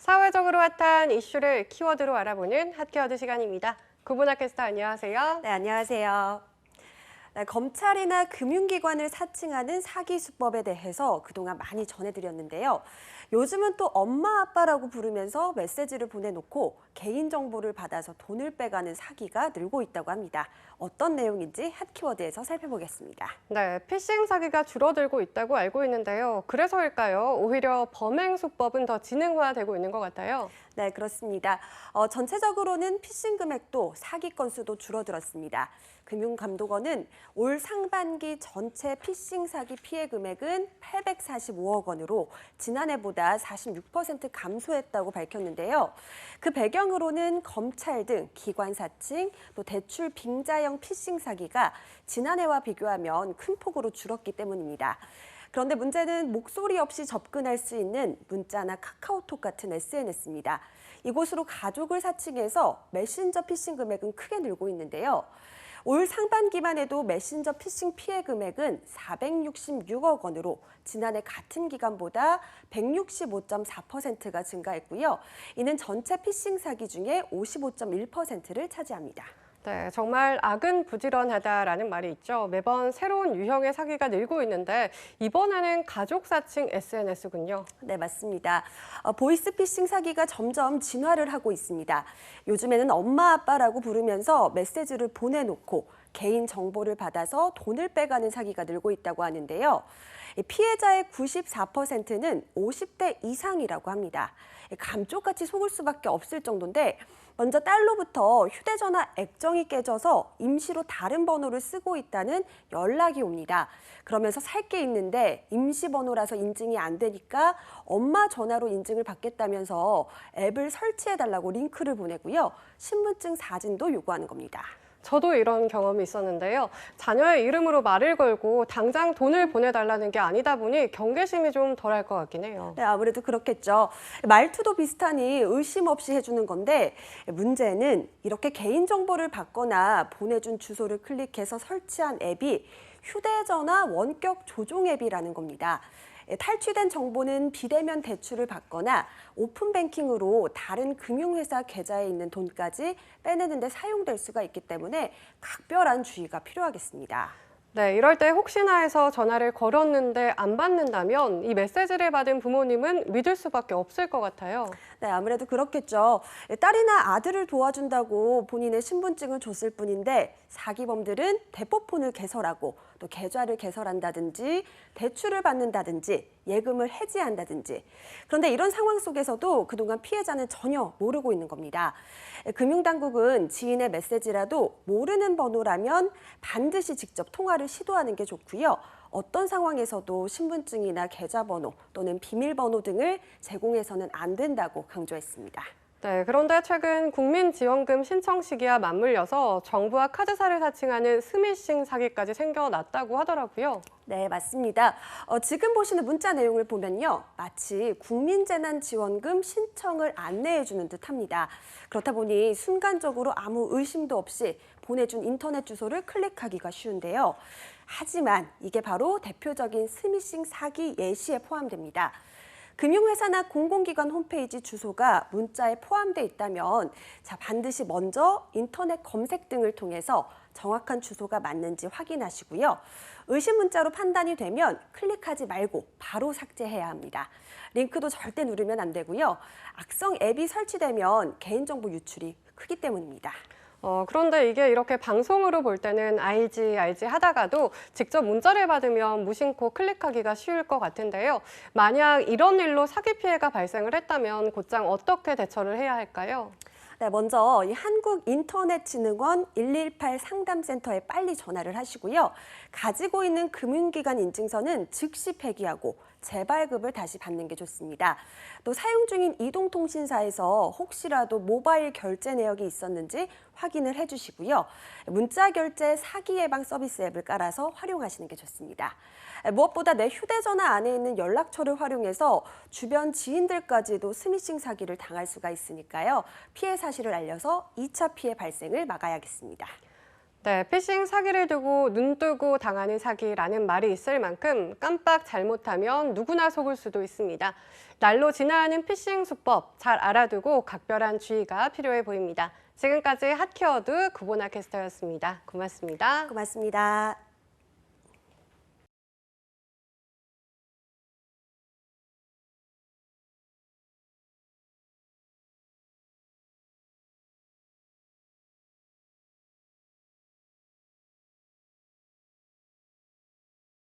사회적으로 핫한 이슈를 키워드로 알아보는 핫키워드 시간입니다. 구분학 캐스터 안녕하세요. 네, 안녕하세요. 네, 검찰이나 금융기관을 사칭하는 사기 수법에 대해서 그동안 많이 전해드렸는데요. 요즘은 또 엄마 아빠라고 부르면서 메시지를 보내놓고 개인정보를 받아서 돈을 빼가는 사기가 늘고 있다고 합니다. 어떤 내용인지 핫키워드에서 살펴보겠습니다. 네, 피싱 사기가 줄어들고 있다고 알고 있는데요. 그래서일까요? 오히려 범행 수법은 더 지능화되고 있는 것 같아요. 네, 그렇습니다. 전체적으로는 피싱 금액도 사기 건수도 줄어들었습니다. 금융감독원은 올 상반기 전체 피싱 사기 피해 금액은 845억 원으로 지난해보다 46% 감소했다고 밝혔는데요. 그 배경으로는 검찰 등 기관 사칭, 또 대출 빙자형 피싱 사기가 지난해와 비교하면 큰 폭으로 줄었기 때문입니다. 그런데 문제는 목소리 없이 접근할 수 있는 문자나 카카오톡 같은 SNS입니다. 이곳으로 가족을 사칭해서 메신저 피싱 금액은 크게 늘고 있는데요. 올 상반기만 해도 메신저 피싱 피해 금액은 466억 원으로 지난해 같은 기간보다 165.4%가 증가했고요. 이는 전체 피싱 사기 중에 55.1%를 차지합니다. 네, 정말 악은 부지런하다라는 말이 있죠. 매번 새로운 유형의 사기가 늘고 있는데 이번에는 가족 사칭 SNS군요. 네, 맞습니다. 보이스피싱 사기가 점점 진화를 하고 있습니다. 요즘에는 엄마, 아빠라고 부르면서 메시지를 보내놓고 개인 정보를 받아서 돈을 빼가는 사기가 늘고 있다고 하는데요. 피해자의 94%는 50대 이상이라고 합니다. 감쪽같이 속을 수밖에 없을 정도인데 먼저 딸로부터 휴대전화 액정이 깨져서 임시로 다른 번호를 쓰고 있다는 연락이 옵니다. 그러면서 살 게 있는데 임시 번호라서 인증이 안 되니까 엄마 전화로 인증을 받겠다면서 앱을 설치해달라고 링크를 보내고요. 신분증 사진도 요구하는 겁니다. 저도 이런 경험이 있었는데요. 자녀의 이름으로 말을 걸고 당장 돈을 보내달라는 게 아니다 보니 경계심이 좀 덜할 것 같긴 해요. 네, 아무래도 그렇겠죠. 말투도 비슷하니 의심 없이 해주는 건데 문제는 이렇게 개인정보를 받거나 보내준 주소를 클릭해서 설치한 앱이 휴대전화 원격 조종 앱이라는 겁니다. 탈취된 정보는 비대면 대출을 받거나 오픈뱅킹으로 다른 금융회사 계좌에 있는 돈까지 빼내는 데 사용될 수가 있기 때문에 각별한 주의가 필요하겠습니다. 네, 이럴 때 혹시나 해서 전화를 걸었는데 안 받는다면 이 메시지를 받은 부모님은 믿을 수밖에 없을 것 같아요. 네, 아무래도 그렇겠죠. 딸이나 아들을 도와준다고 본인의 신분증을 줬을 뿐인데 사기범들은 대포폰을 개설하고 또 계좌를 개설한다든지 대출을 받는다든지 예금을 해지한다든지 그런데 이런 상황 속에서도 그동안 피해자는 전혀 모르고 있는 겁니다. 금융당국은 지인의 메시지라도 모르는 번호라면 반드시 직접 통화를 시도하는 게 좋고요. 어떤 상황에서도 신분증이나 계좌번호 또는 비밀번호 등을 제공해서는 안 된다고 강조했습니다. 네, 그런데 최근 국민지원금 신청 시기와 맞물려서 정부와 카드사를 사칭하는 스미싱 사기까지 생겨났다고 하더라고요. 네, 맞습니다. 지금 보시는 문자 내용을 보면요. 마치 국민재난지원금 신청을 안내해주는 듯합니다. 그렇다 보니 순간적으로 아무 의심도 없이 보내준 인터넷 주소를 클릭하기가 쉬운데요. 하지만 이게 바로 대표적인 스미싱 사기 예시에 포함됩니다. 금융회사나 공공기관 홈페이지 주소가 문자에 포함돼 있다면 반드시 먼저 인터넷 검색 등을 통해서 정확한 주소가 맞는지 확인하시고요. 의심 문자로 판단이 되면 클릭하지 말고 바로 삭제해야 합니다. 링크도 절대 누르면 안 되고요. 악성 앱이 설치되면 개인정보 유출이 크기 때문입니다. 그런데 이게 이렇게 방송으로 볼 때는 알지 하다가도 직접 문자를 받으면 무심코 클릭하기가 쉬울 것 같은데요. 만약 이런 일로 사기 피해가 발생을 했다면 곧장 어떻게 대처를 해야 할까요? 네, 먼저 이 한국인터넷진흥원 118 상담센터에 빨리 전화를 하시고요. 가지고 있는 금융기관 인증서는 즉시 폐기하고 재발급을 다시 받는 게 좋습니다. 또 사용 중인 이동통신사에서 혹시라도 모바일 결제 내역이 있었는지 확인을 해주시고요. 문자 결제 사기 예방 서비스 앱을 깔아서 활용하시는 게 좋습니다. 무엇보다 내 휴대전화 안에 있는 연락처를 활용해서 주변 지인들까지도 스미싱 사기를 당할 수가 있으니까요. 피해 사실을 알려서 2차 피해 발생을 막아야겠습니다. 네, 피싱 사기를 두고 눈 뜨고 당하는 사기라는 말이 있을 만큼 깜빡 잘못하면 누구나 속을 수도 있습니다. 날로 진화하는 피싱 수법 잘 알아두고 각별한 주의가 필요해 보입니다. 지금까지 핫키워드 구보나 캐스터였습니다. 고맙습니다. 고맙습니다.